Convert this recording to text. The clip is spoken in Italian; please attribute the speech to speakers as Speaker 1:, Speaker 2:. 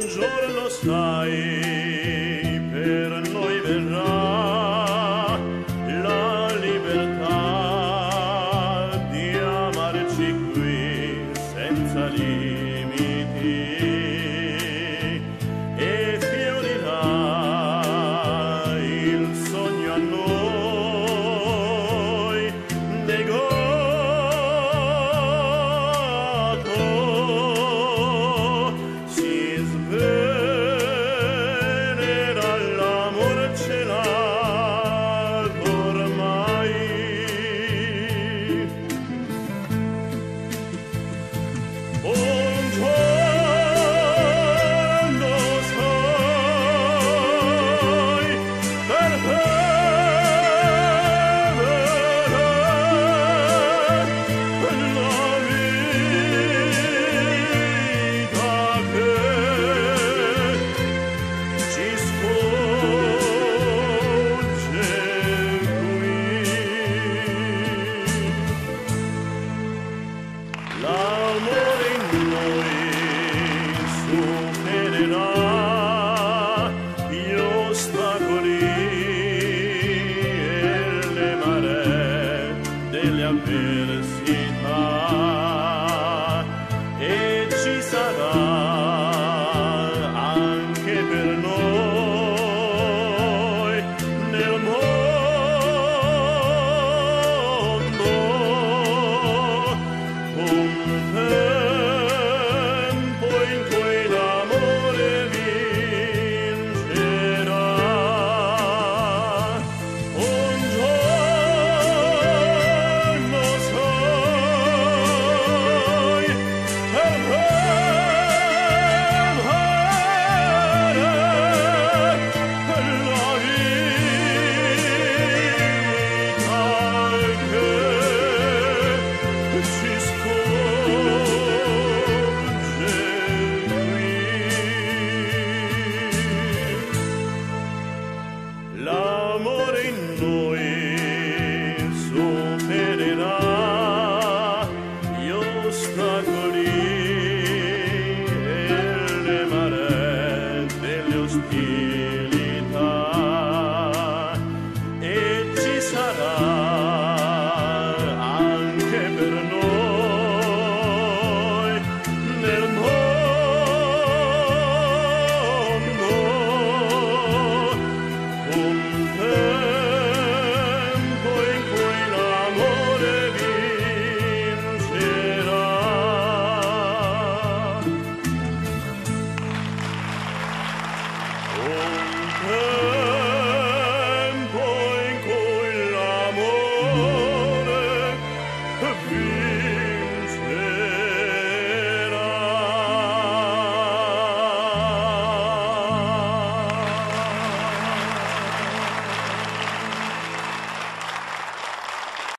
Speaker 1: giorno sai, per noi verrà la libertà di amarci qui senza limiti e fiorirà il sogno a noi negoziato. Si svenerà l'amor celato ormai. Un giorno sai, per te la vita che ci sfugge qui. L'amore in noi supererà gli ostacoli e le maree delle avversità.